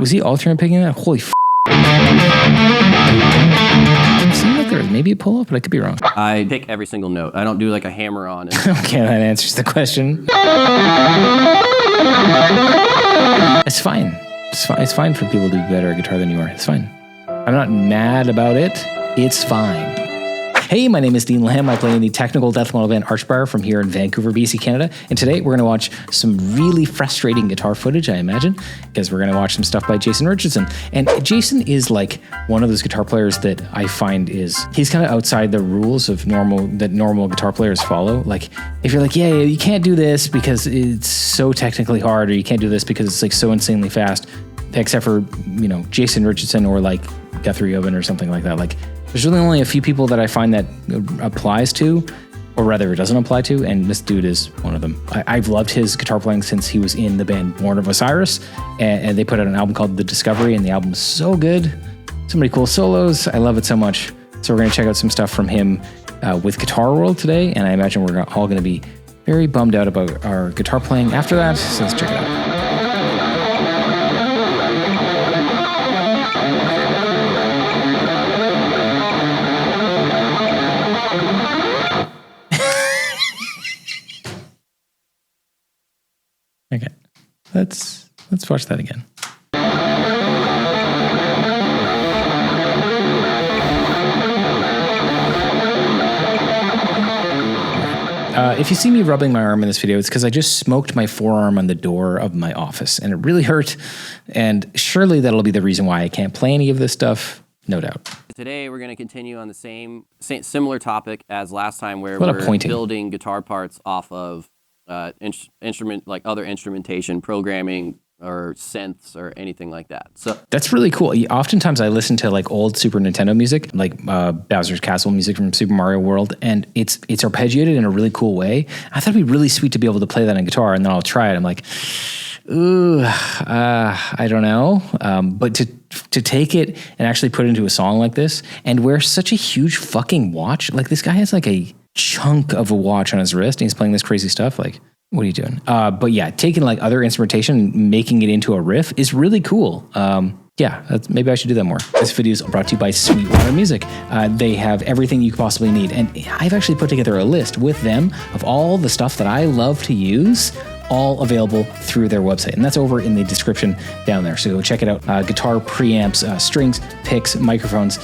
Was he alternate picking that? Holy f***. It seemed like there was maybe a pull-up, but I could be wrong. I pick every single note. I don't do like a hammer on it. Okay, that answers the question. It's fine. It's fine for people to be better at guitar than you are. It's fine. I'm not mad about it. It's fine. Hey, my name is Dean Lamb. I play in the technical death metal band Archbar from here in Vancouver, BC, Canada. And today we're going to watch some really frustrating guitar footage, I imagine, because we're going to watch some stuff by Jason Richardson. And Jason is like one of those guitar players that I find he's kind of outside the rules of normal guitar players follow. Like, if you're like, yeah, you can't do this because it's so technically hard, or you can't do this because it's like so insanely fast, except for, you know, Jason Richardson or like Guthrie Oven or something like that. Like, there's really only a few people that I find that applies to, or rather it doesn't apply to, and this dude is one of them. I've loved his guitar playing since he was in the band Born of Osiris, and they put out an album called The Discovery, and the album is so good. So many cool solos. I love it so much. So we're going to check out some stuff from him with Guitar World today, and I imagine we're all going to be very bummed out about our guitar playing after that, so let's check it out. Okay, let's watch that again. If you see me rubbing my arm in this video, it's because I just smoked my forearm on the door of my office, and it really hurt. And surely that'll be the reason why I can't play any of this stuff, no doubt. Today we're going to continue on the similar topic as last time, where we're building guitar parts off of instrument, like other instrumentation, programming, or synths, or anything like that. So that's really cool. Oftentimes I listen to like old Super Nintendo music, like Bowser's Castle music from Super Mario World, and it's arpeggiated in a really cool way. I thought it'd be really sweet to be able to play that on guitar, and then I'll try it. I'm like, ooh, I don't know. But to take it and actually put it into a song like this, and wear such a huge fucking watch, like this guy has like a chunk of a watch on his wrist, and he's playing this crazy stuff. Like, what are you doing? But yeah, taking like other instrumentation and making it into a riff is really cool. Yeah, maybe I should do that more. This video is brought to you by Sweetwater Music. They have everything you could possibly need. And I've actually put together a list with them of all the stuff that I love to use, all available through their website. And that's over in the description down there. So go check it out. Guitar preamps, strings, picks, microphones,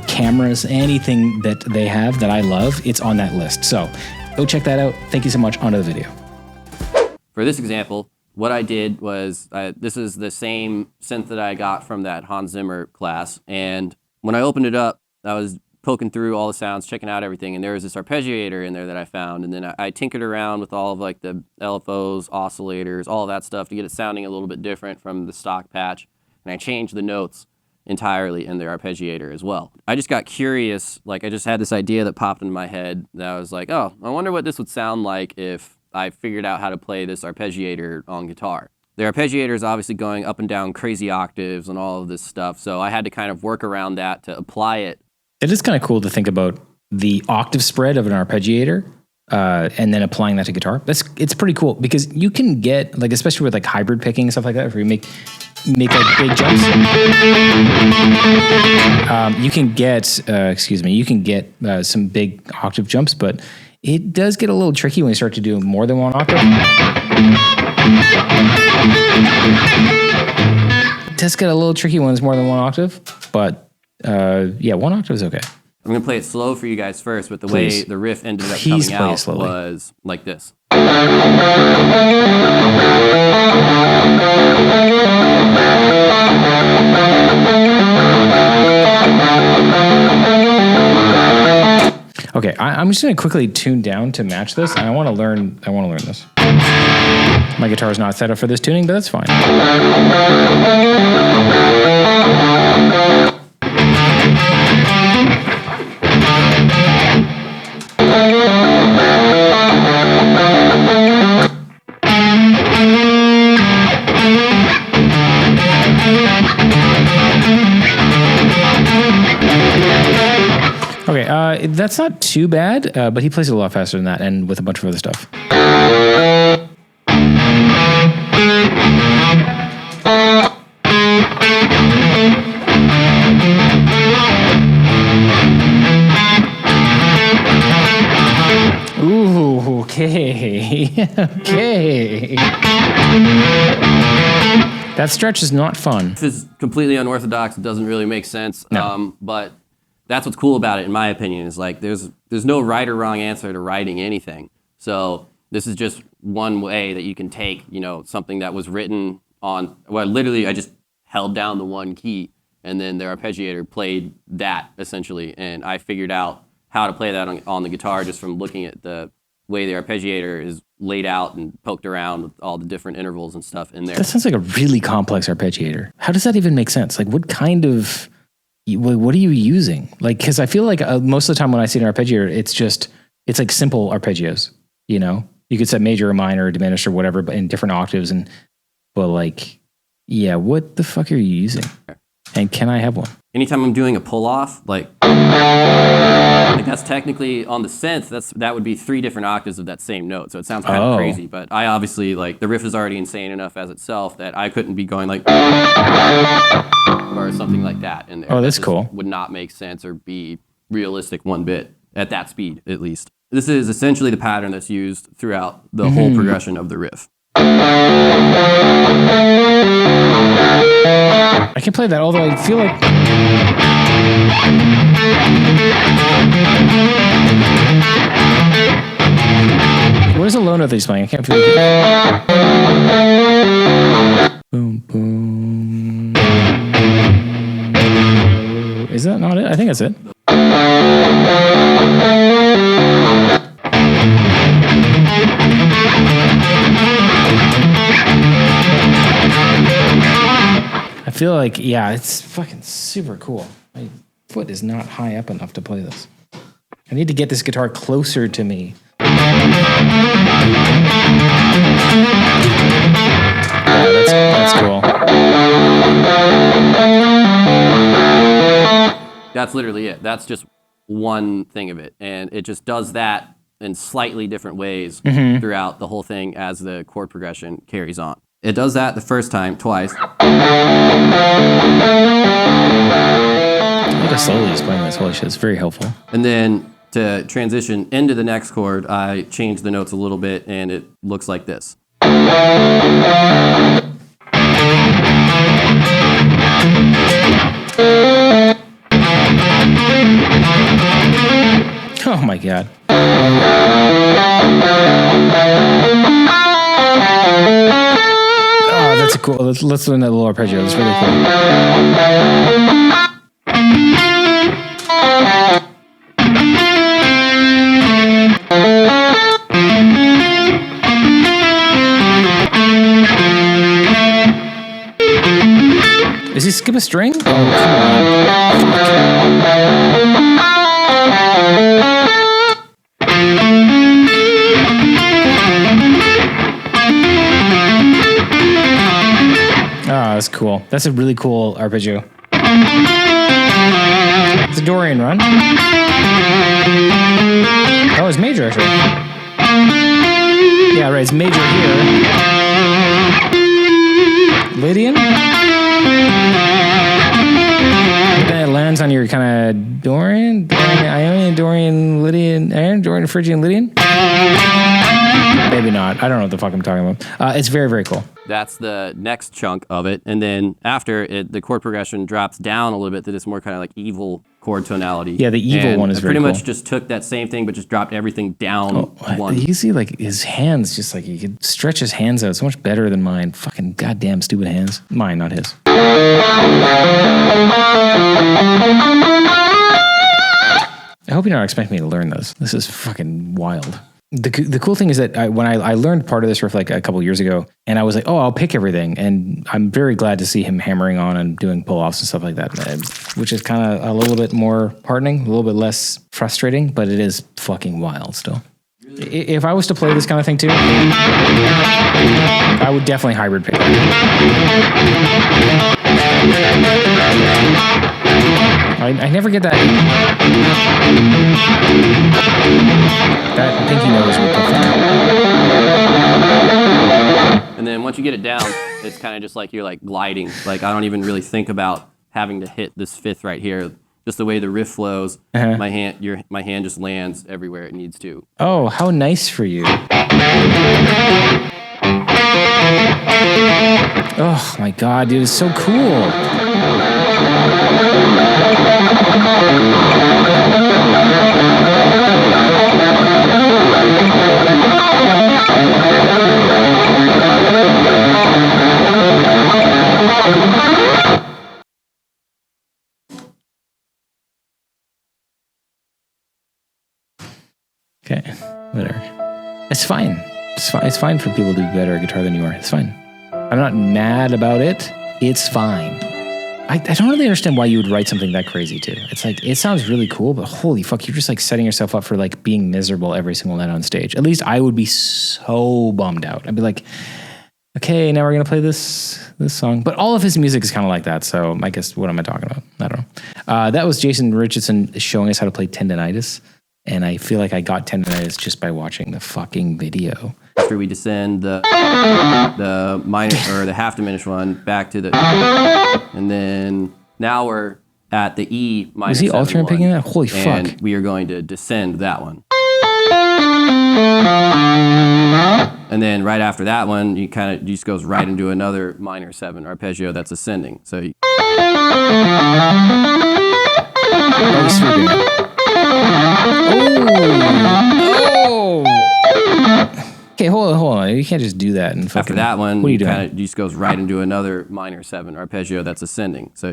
cameras, anything that they have that I love, it's on that list. So go check that out. Thank you so much. On to the video. For this example, what I did was, this is the same synth that I got from that Hans Zimmer class. And when I opened it up, I was poking through all the sounds, checking out everything, and there was this arpeggiator in there that I found. And then I tinkered around with all of like the LFOs, oscillators, all of that stuff to get it sounding a little bit different from the stock patch. And I changed the notes entirely in the arpeggiator as well. I just got curious, like I just had this idea that popped into my head that I was like, oh, I wonder what this would sound like if I figured out how to play this arpeggiator on guitar. The arpeggiator is obviously going up and down crazy octaves and all of this stuff, so I had to kind of work around that to apply it. It is kind of cool to think about the octave spread of an arpeggiator and then applying that to guitar. It's pretty cool because you can get, like, especially with like hybrid picking and stuff like that, where you make like big jumps. You can get some big octave jumps, but it does get a little tricky when you start to do more than one octave. It does get a little tricky when it's more than one octave, but yeah, one octave is okay. I'm going to play it slow for you guys first, but the way the riff ended up coming out was like this. Okay, I'm just going to quickly tune down to match this, and I want to learn this. My guitar is not set up for this tuning, but that's fine. Okay, that's not too bad, but he plays it a lot faster than that and with a bunch of other stuff. Okay. That stretch is not fun. This is completely unorthodox. It doesn't really make sense. No. But that's what's cool about it, in my opinion, is like there's no right or wrong answer to writing anything. So this is just one way that you can take, something that was written on, well, literally I just held down the one key and then the arpeggiator played that essentially. And I figured out how to play that on the guitar just from looking at the way the arpeggiator is laid out and poked around with all the different intervals and stuff in there. That sounds like a really complex arpeggiator. How does that even make sense? Like what are you using? Like, cause I feel like most of the time when I see an arpeggiator, it's like simple arpeggios, you could set major or minor or diminished or whatever, but in different octaves but like, yeah, what the fuck are you using? And can I have one? Anytime I'm doing a pull off, like that's technically on the synth, that would be 3 different octaves of that same note. So it sounds kind of crazy, but I obviously like the riff is already insane enough as itself that I couldn't be going like or something like that in there. Oh, that's cool. Would not make sense or be realistic one bit at that speed, at least. This is essentially the pattern that's used throughout the whole progression of the riff. I can play that, although I feel like... What is the low note that he's playing? I can't feel it. Boom, boom. Is that not it? I think that's it. I feel like, yeah, it's fucking super cool. My foot is not high up enough to play this. I need to get this guitar closer to me. Yeah, that's cool. That's literally it. That's just one thing of it. And it just does that in slightly different ways throughout the whole thing as the chord progression carries on. It does that the first time, twice. I think I slowly just playing this. Holy shit, it's very helpful. And then to transition into the next chord, I change the notes a little bit and it looks like this. Oh my god. Oh, that's a cool. Let's learn that little arpeggio. That's really cool. Does he skip a string? Oh, come on. That's cool. That's a really cool arpeggio. It's a Dorian run. Oh, it's major actually. Yeah, right. It's major here. Lydian. But then it lands on your kind of Dorian, Ionian, Dorian, Lydian, Dorian, Phrygian, Lydian. Maybe not. I don't know what the fuck I'm talking about. It's very, very cool. That's the next chunk of it. And then after it, the chord progression drops down a little bit to this more kind of like evil chord tonality. Yeah, the evil one is very cool. Pretty much just took that same thing, but just dropped everything down one. You see like his hands, just like he could stretch his hands out so much better than mine. Fucking goddamn stupid hands. Mine, not his. I hope you're not expecting me to learn this. This is fucking wild. The cool thing is that when I learned part of this riff like a couple years ago, and I was like, oh, I'll pick everything. And I'm very glad to see him hammering on and doing pull-offs and stuff like that, which is kind of a little bit more heartening, a little bit less frustrating, but it is fucking wild still. If I was to play this kind of thing too, I would definitely hybrid pick. I never get that. That pinky nose would go. And then once you get it down, it's kind of just like you're like gliding. Like I don't even really think about having to hit this fifth right here. just the way the riff flows, my hand just lands everywhere it needs to. Oh, how nice for you. Oh my God, dude, it's so cool. Okay, whatever. It's fine. It's fine for people to be better at guitar than you are. It's fine. I'm not mad about it. It's fine. I don't really understand why you would write something that crazy too. It's like, it sounds really cool, but holy fuck, you're just like setting yourself up for like being miserable every single night on stage. At least I would be so bummed out. I'd be like, okay, now we're gonna play this song. But all of his music is kind of like that. So I guess, what am I talking about? I don't know. That was Jason Richardson showing us how to play Tendinitis. And I feel like I got Tendinitis just by watching the fucking video. After we descend the minor or the half diminished one back to the, and then now we're at the E minor. Was he alternate picking that? Holy fuck! And we are going to descend that one. And then right after that one, you just goes right into another minor 7 arpeggio that's ascending. So. Oh! Okay, hold on. You can't just do that and fucking. After that one, what are you doing? Just goes right into another minor 7 arpeggio that's ascending. So.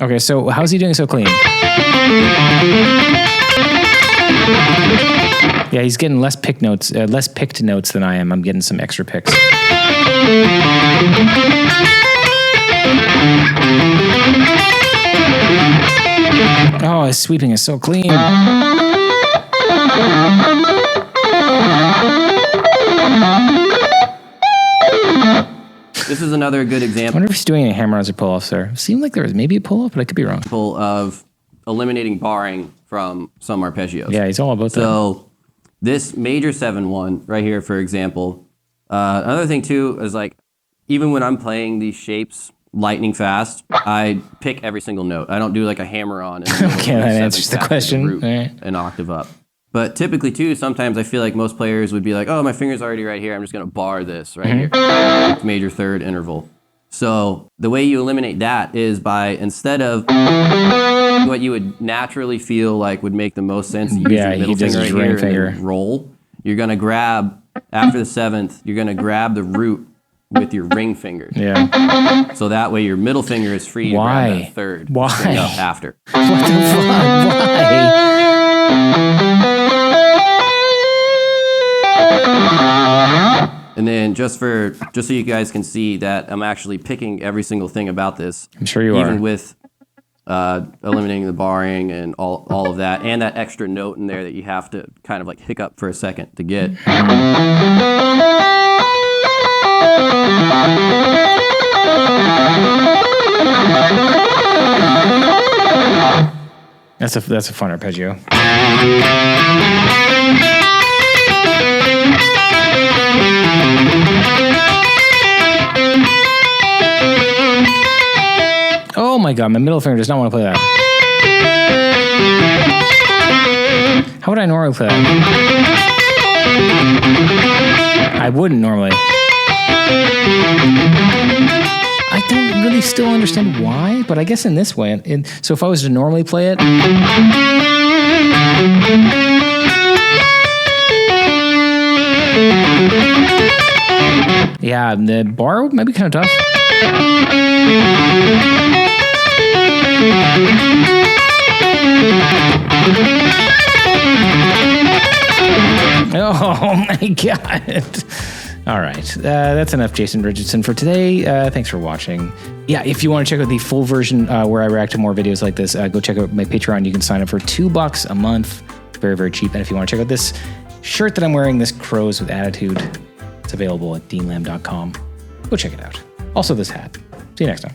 Okay, so how's he doing so clean? Yeah, he's getting less picked notes than I am. I'm getting some extra picks. Oh, his sweeping is so clean. This is another good example. I wonder if he's doing any hammer-ons or pull-offs there. It seemed like there was maybe a pull-off, but I could be wrong. Of eliminating barring from some arpeggios. Yeah, he's all about that. So this major 7-1 right here, for example. Another thing too is like, even when I'm playing these shapes lightning fast, I pick every single note. I don't do like a hammer-on. Okay, that answers the question. An octave up. But typically too, sometimes I feel like most players would be like, oh, my finger's already right here. I'm just going to bar this right here. Major third interval. So the way you eliminate that is by, instead of what you would naturally feel like would make the most sense, you use your middle finger right here and then roll. You're going to grab, after the 7th, you're going to grab the root with your ring finger. Yeah. So that way your middle finger is free to grab that third. Why? Up after. What the fuck? Why? And then just so you guys can see that I'm actually picking every single thing about this. I'm sure you are. Even with eliminating the barring and all of that, and that extra note in there that you have to kind of like hiccup for a second to get. That's a fun arpeggio. Oh my god, my middle finger does not want to play that. How would I normally play that? I wouldn't normally. I don't really still understand why, but I guess in this way. So if I was to normally play it. Yeah, the bar might be kind of tough. Oh my god. All right, that's enough Jason Richardson for today. Thanks for watching. Yeah, if you want to check out the full version where I react to more videos like this, go check out my Patreon. You can sign up for $2 a month. Very, very cheap. And if you want to check out this shirt that I'm wearing, this Crows with Attitude, it's available at deanlamb.com. Go check it out. Also this hat. See you next time.